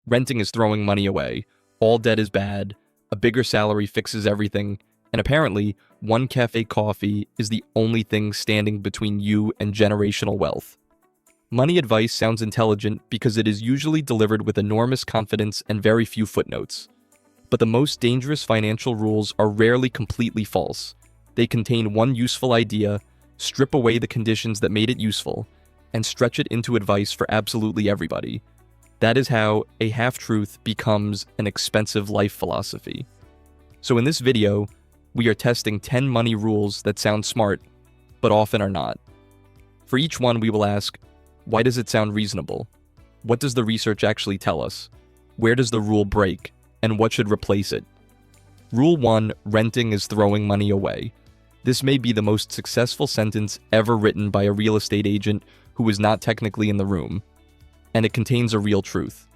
Renting is throwing money away. All debt is bad. A bigger salary fixes everything. And apparently, one cafe coffee is the only thing standing between you and generational wealth. Money advice sounds intelligent because it is usually delivered with enormous confidence and very few footnotes. But the most dangerous financial rules are rarely completely false. They contain one useful idea, strip away the conditions that made it useful, and stretch it into advice for absolutely everybody. That is how a half-truth becomes an expensive life philosophy. So in this video, we are testing 10 money rules that sound smart, but often are not. For each one, we will ask, why does it sound reasonable? What does the research actually tell us? Where does the rule break? And what should replace it? Rule 1, renting is throwing money away. This may be the most successful sentence ever written by a real estate agent who was not technically in the room. And it contains a real truth.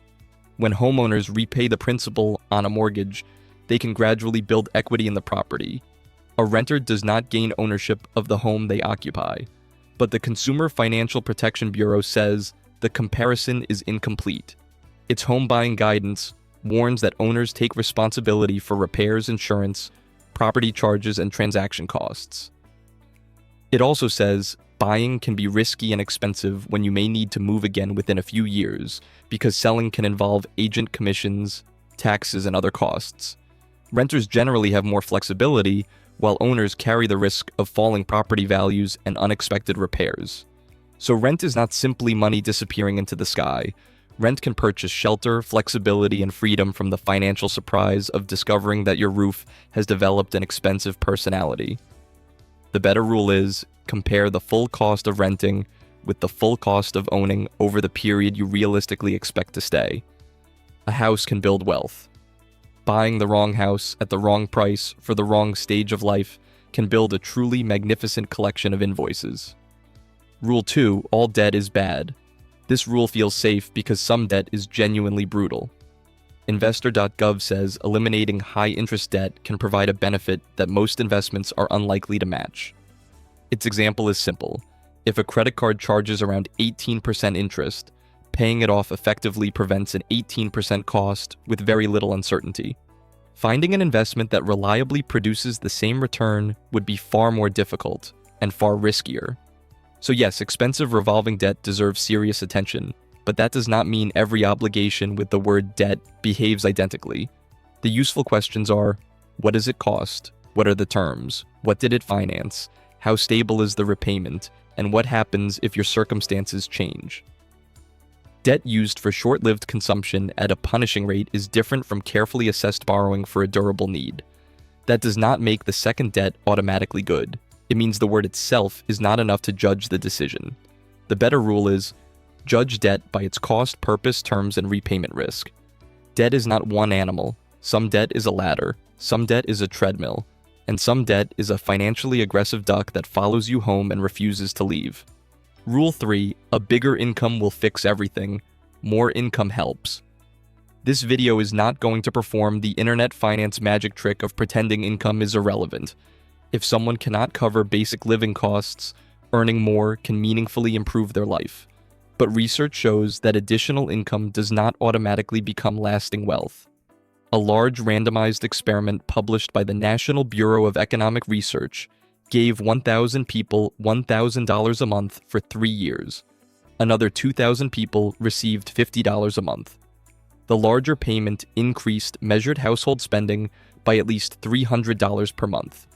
When homeowners repay the principal on a mortgage, they can gradually build equity in the property. A renter does not gain ownership of the home they occupy. But the Consumer Financial Protection Bureau says the comparison is incomplete. Its home buying guidance warns that owners take responsibility for repairs, insurance, property charges, and transaction costs. It also says buying can be risky and expensive when you may need to move again within a few years because selling can involve agent commissions, taxes, and other costs. Renters generally have more flexibility, while owners carry the risk of falling property values and unexpected repairs. So rent is not simply money disappearing into the sky. Rent can purchase shelter, flexibility, and freedom from the financial surprise of discovering that your roof has developed an expensive personality. The better rule is, compare the full cost of renting with the full cost of owning over the period you realistically expect to stay. A house can build wealth. Buying the wrong house at the wrong price for the wrong stage of life can build a truly magnificent collection of invoices. Rule 2, all debt is bad. This rule feels safe because some debt is genuinely brutal. Investor.gov says eliminating high-interest debt can provide a benefit that most investments are unlikely to match. Its example is simple. If a credit card charges around 18% interest, paying it off effectively prevents an 18% cost with very little uncertainty. Finding an investment that reliably produces the same return would be far more difficult and far riskier. So yes, expensive revolving debt deserves serious attention, but that does not mean every obligation with the word debt behaves identically. The useful questions are, what does it cost? What are the terms? What did it finance? How stable is the repayment? And what happens if your circumstances change? Debt used for short-lived consumption at a punishing rate is different from carefully assessed borrowing for a durable need. That does not make the second debt automatically good. It means the word itself is not enough to judge the decision. The better rule is, judge debt by its cost, purpose, terms, and repayment risk. Debt is not one animal. Some debt is a ladder, some debt is a treadmill, and some debt is a financially aggressive duck that follows you home and refuses to leave. Rule 3, a bigger income will fix everything. More income helps. This video is not going to perform the internet finance magic trick of pretending income is irrelevant. If someone cannot cover basic living costs, earning more can meaningfully improve their life. But research shows that additional income does not automatically become lasting wealth. A large randomized experiment published by the National Bureau of Economic Research gave 1,000 people $1,000 a month for 3 years. Another 2,000 people received $50 a month. The larger payment increased measured household spending by at least $300 per month.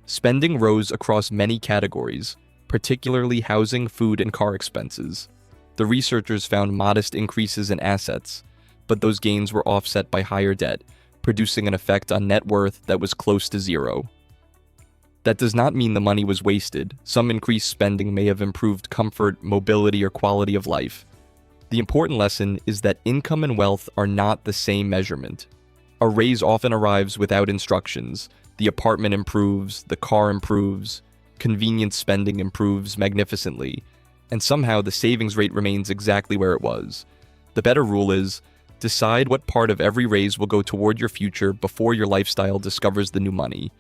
Spending rose across many categories, particularly housing, food, and car expenses. The researchers found modest increases in assets, but those gains were offset by higher debt, producing an effect on net worth that was close to zero. That does not mean the money was wasted. Some increased spending may have improved comfort, mobility, or quality of life. The important lesson is that income and wealth are not the same measurement. A raise often arrives without instructions. The apartment improves, the car improves, convenience spending improves magnificently, and somehow the savings rate remains exactly where it was. The better rule is, decide what part of every raise will go toward your future before your lifestyle discovers the new money.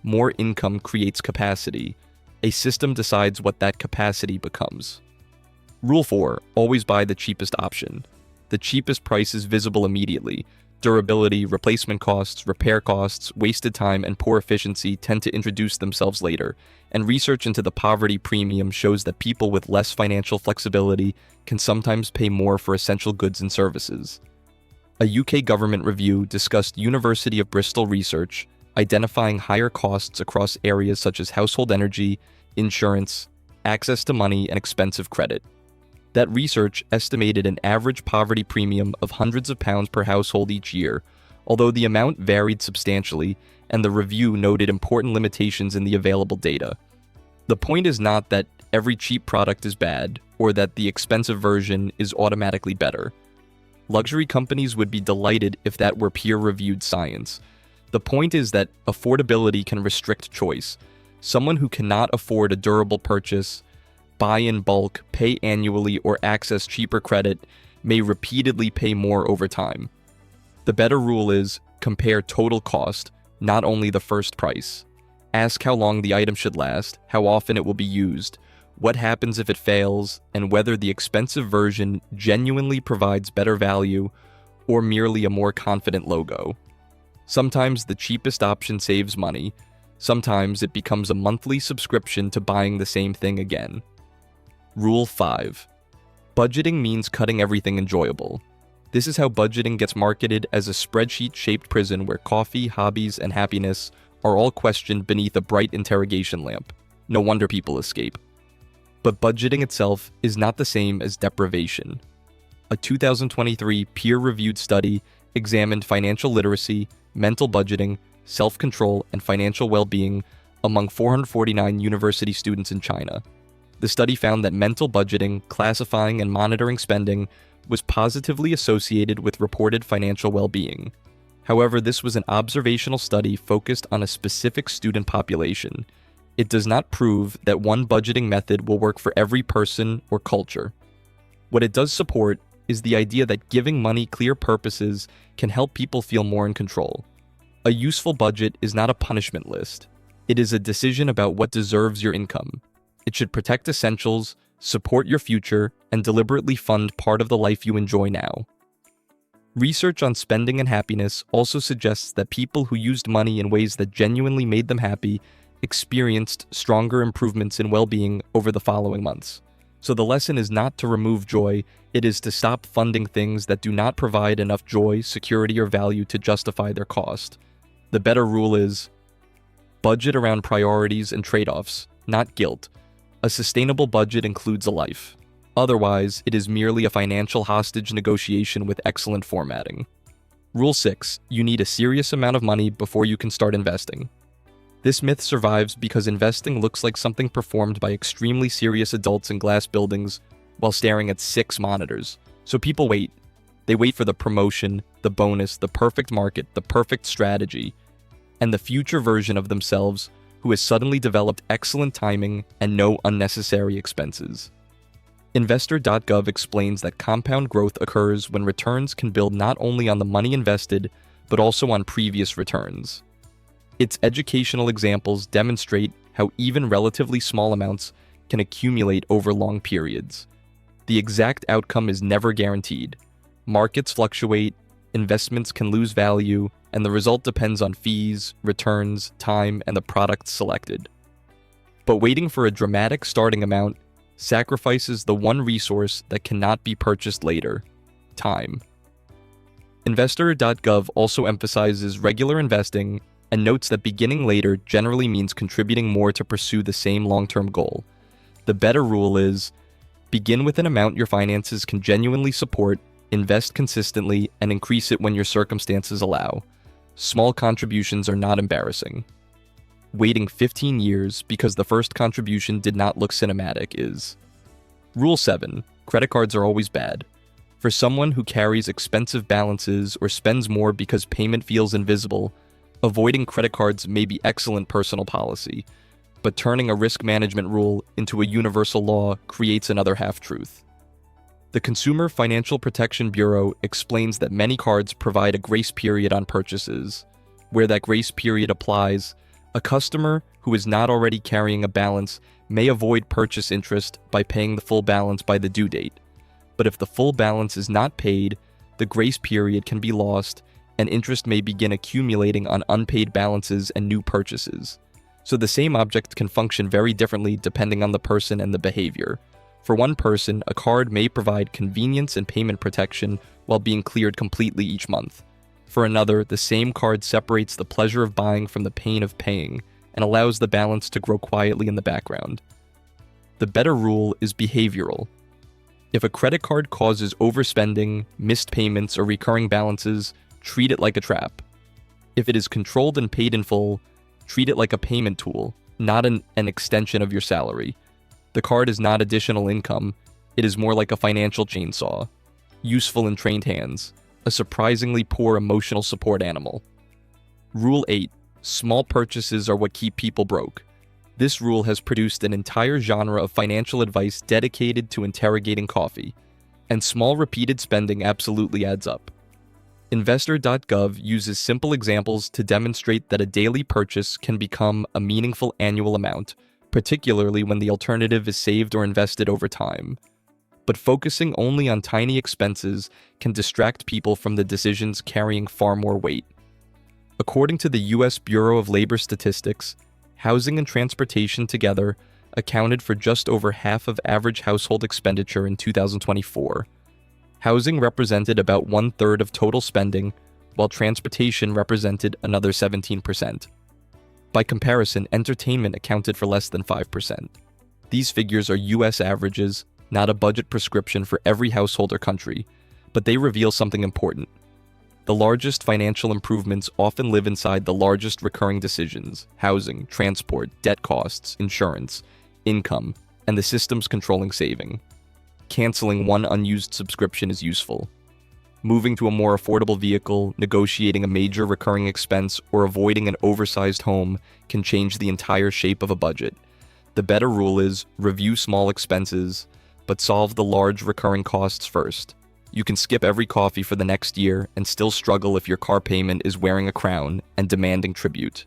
More income creates capacity. A system decides what that capacity becomes. Rule 4, always buy the cheapest option. the cheapest price is visible immediately. Durability, replacement costs, repair costs, wasted time, and poor efficiency tend to introduce themselves later, and research into the poverty premium shows that people with less financial flexibility can sometimes pay more for essential goods and services. A UK government review discussed University of Bristol research, identifying higher costs across areas such as household energy, insurance, access to money, and expensive credit. That research estimated an average poverty premium of hundreds of pounds per household each year, although the amount varied substantially, and the review noted important limitations in the available data. The point is not that every cheap product is bad, or that the expensive version is automatically better. Luxury companies would be delighted if that were peer-reviewed science. The point is that affordability can restrict choice. Someone who cannot afford a durable purchase, buy in bulk, pay annually, or access cheaper credit may repeatedly pay more over time. The better rule is compare total cost, not only the first price. Ask how long the item should last, how often it will be used, what happens if it fails, and whether the expensive version genuinely provides better value or merely a more confident logo. Sometimes the cheapest option saves money. Sometimes it becomes a monthly subscription to buying the same thing again. Rule 5. Budgeting means cutting everything enjoyable. This is how budgeting gets marketed as a spreadsheet-shaped prison where coffee, hobbies, and happiness are all questioned beneath a bright interrogation lamp. No wonder people escape. But budgeting itself is not the same as deprivation. A 2023 peer-reviewed study examined financial literacy, mental budgeting, self-control, and financial well-being among 449 university students in China. The study found that mental budgeting, classifying, and monitoring spending was positively associated with reported financial well-being. However, this was an observational study focused on a specific student population. It does not prove that one budgeting method will work for every person or culture. What it does support is the idea that giving money clear purposes can help people feel more in control. A useful budget is not a punishment list. It is a decision about what deserves your income. It should protect essentials, support your future, and deliberately fund part of the life you enjoy now. Research on spending and happiness also suggests that people who used money in ways that genuinely made them happy experienced stronger improvements in well-being over the following months. So the lesson is not to remove joy, it is to stop funding things that do not provide enough joy, security, or value to justify their cost. The better rule is budget around priorities and trade-offs, not guilt. A sustainable budget includes a life. Otherwise, it is merely a financial hostage negotiation with excellent formatting. Rule 6. You need a serious amount of money before you can start investing. This myth survives because investing looks like something performed by extremely serious adults in glass buildings while staring at 6 monitors. So people wait. They wait for the promotion, the bonus, the perfect market, the perfect strategy, and the future version of themselves who has suddenly developed excellent timing and no unnecessary expenses. Investor.gov explains that compound growth occurs when returns can build not only on the money invested, but also on previous returns. Its educational examples demonstrate how even relatively small amounts can accumulate over long periods. The exact outcome is never guaranteed. Markets fluctuate, investments can lose value, and the result depends on fees, returns, time, and the products selected. But waiting for a dramatic starting amount sacrifices the one resource that cannot be purchased later: time. Investor.gov also emphasizes regular investing and notes that beginning later generally means contributing more to pursue the same long-term goal. The better rule is begin with an amount your finances can genuinely support, invest consistently, and increase it when your circumstances allow. Small contributions are not embarrassing. Waiting 15 years because the first contribution did not look cinematic is. Rule 7. Credit cards are always bad. For someone who carries expensive balances or spends more because payment feels invisible, avoiding credit cards may be excellent personal policy, but turning a risk management rule into a universal law creates another half-truth. The Consumer Financial Protection Bureau explains that many cards provide a grace period on purchases. Where that grace period applies, a customer who is not already carrying a balance may avoid purchase interest by paying the full balance by the due date. but if the full balance is not paid, the grace period can be lost and interest may begin accumulating on unpaid balances and new purchases. So the same object can function very differently depending on the person and the behavior. For one person, a card may provide convenience and payment protection while being cleared completely each month. For another, the same card separates the pleasure of buying from the pain of paying and allows the balance to grow quietly in the background. The better rule is behavioral. If a credit card causes overspending, missed payments, or recurring balances, treat it like a trap. If it is controlled and paid in full, treat it like a payment tool, not an extension of your salary. The card is not additional income, it is more like a financial chainsaw, useful in trained hands, a surprisingly poor emotional support animal. Rule 8. Small purchases are what keep people broke. This rule has produced an entire genre of financial advice dedicated to interrogating coffee, and small repeated spending absolutely adds up. Investor.gov uses simple examples to demonstrate that a daily purchase can become a meaningful annual amount, particularly when the alternative is saved or invested over time. But focusing only on tiny expenses can distract people from the decisions carrying far more weight. According to the U.S. Bureau of Labor Statistics, housing and transportation together accounted for just over half of average household expenditure in 2024. Housing represented about 1/3 of total spending, while transportation represented another 17%. By comparison, entertainment accounted for less than 5%. These figures are U.S. averages, not a budget prescription for every household or country, but they reveal something important. The largest financial improvements often live inside the largest recurring decisions: housing, transport, debt costs, insurance, income, and the systems controlling saving. Canceling one unused subscription is useful. Moving to a more affordable vehicle, negotiating a major recurring expense, or avoiding an oversized home can change the entire shape of a budget. The better rule is review small expenses, but solve the large recurring costs first. You can skip every coffee for the next year and still struggle if your car payment is wearing a crown and demanding tribute.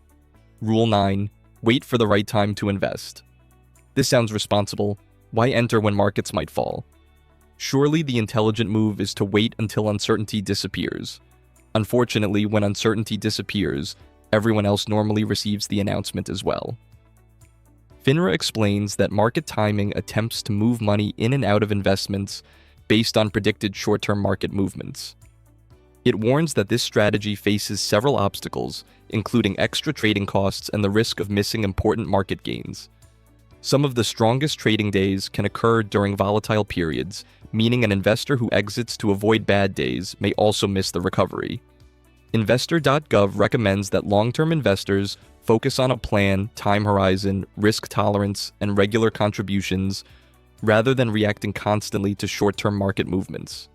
Rule 9. Wait for the right time to invest. This sounds responsible. Why enter when markets might fall? Surely the intelligent move is to wait until uncertainty disappears. Unfortunately, when uncertainty disappears, everyone else normally receives the announcement as well. FINRA explains that market timing attempts to move money in and out of investments based on predicted short-term market movements. It warns that this strategy faces several obstacles, including extra trading costs and the risk of missing important market gains. Some of the strongest trading days can occur during volatile periods, meaning an investor who exits to avoid bad days may also miss the recovery. Investor.gov recommends that long-term investors focus on a plan, time horizon, risk tolerance, and regular contributions, rather than reacting constantly to short-term market movements.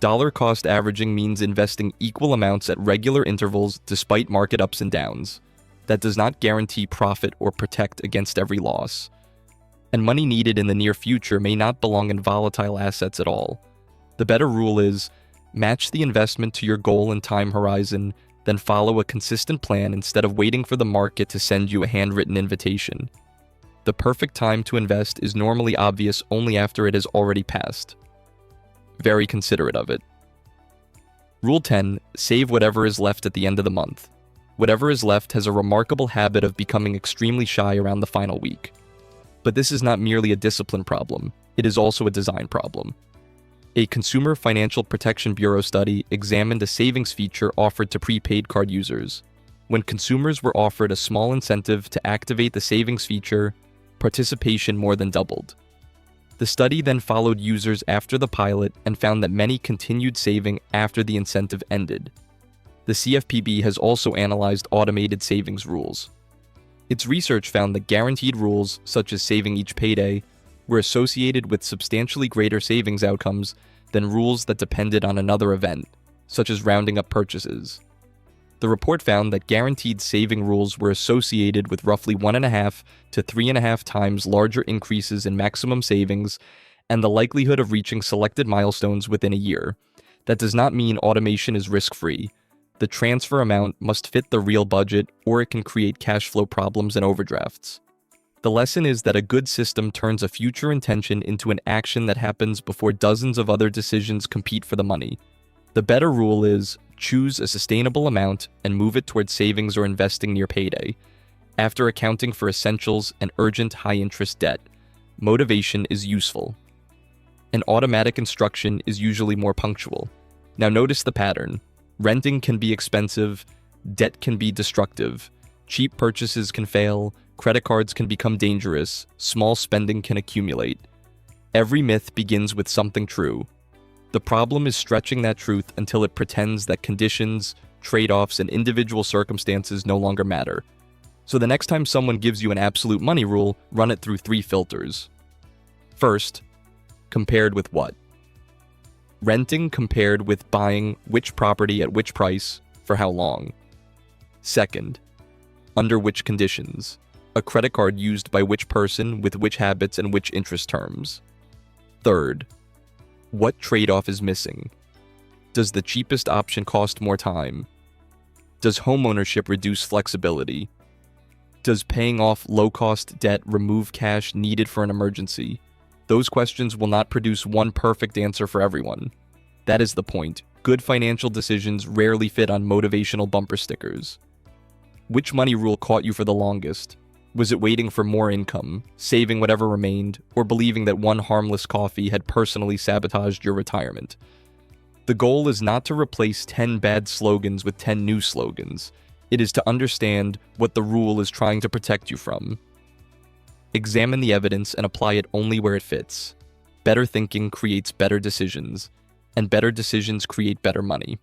Dollar cost averaging means investing equal amounts at regular intervals despite market ups and downs. That does not guarantee profit or protect against every loss. And money needed in the near future may not belong in volatile assets at all. The better rule is, match the investment to your goal and time horizon, then follow a consistent plan instead of waiting for the market to send you a handwritten invitation. The perfect time to invest is normally obvious only after it has already passed. Very considerate of it. Rule 10. Save whatever is left at the end of the month. Whatever is left has a remarkable habit of becoming extremely shy around the final week. But this is not merely a discipline problem, it is also a design problem. A Consumer Financial Protection Bureau study examined a savings feature offered to prepaid card users. When consumers were offered a small incentive to activate the savings feature, participation more than doubled. The study then followed users after the pilot and found that many continued saving after the incentive ended. The CFPB has also analyzed automated savings rules. Its research found that guaranteed rules, such as saving each payday, were associated with substantially greater savings outcomes than rules that depended on another event, such as rounding up purchases. The report found that guaranteed saving rules were associated with roughly 1.5 to 3.5 times larger increases in maximum savings and the likelihood of reaching selected milestones within a year. That does not mean automation is risk-free. The transfer amount must fit the real budget, or it can create cash flow problems and overdrafts. The lesson is that a good system turns a future intention into an action that happens before dozens of other decisions compete for the money. The better rule is choose a sustainable amount and move it towards savings or investing near payday. After accounting for essentials and urgent high-interest debt, motivation is useful. An automatic instruction is usually more punctual. Now notice the pattern. Renting can be expensive, debt can be destructive, cheap purchases can fail, credit cards can become dangerous, small spending can accumulate. Every myth begins with something true. The problem is stretching that truth until it pretends that conditions, trade-offs, and individual circumstances no longer matter. So the next time someone gives you an absolute money rule, run it through 3 filters. First, compared with what? Renting compared with buying which property at which price, for how long. Second, under which conditions? A credit card used by which person with which habits and which interest terms. Third, what trade-off is missing? Does the cheapest option cost more time? Does homeownership reduce flexibility? Does paying off low-cost debt remove cash needed for an emergency? Those questions will not produce one perfect answer for everyone. That is the point. Good financial decisions rarely fit on motivational bumper stickers. Which money rule caught you for the longest? Was it waiting for more income, saving whatever remained, or believing that one harmless coffee had personally sabotaged your retirement? The goal is not to replace 10 bad slogans with 10 new slogans. It is to understand what the rule is trying to protect you from. Examine the evidence and apply it only where it fits. Better thinking creates better decisions, and better decisions create better money.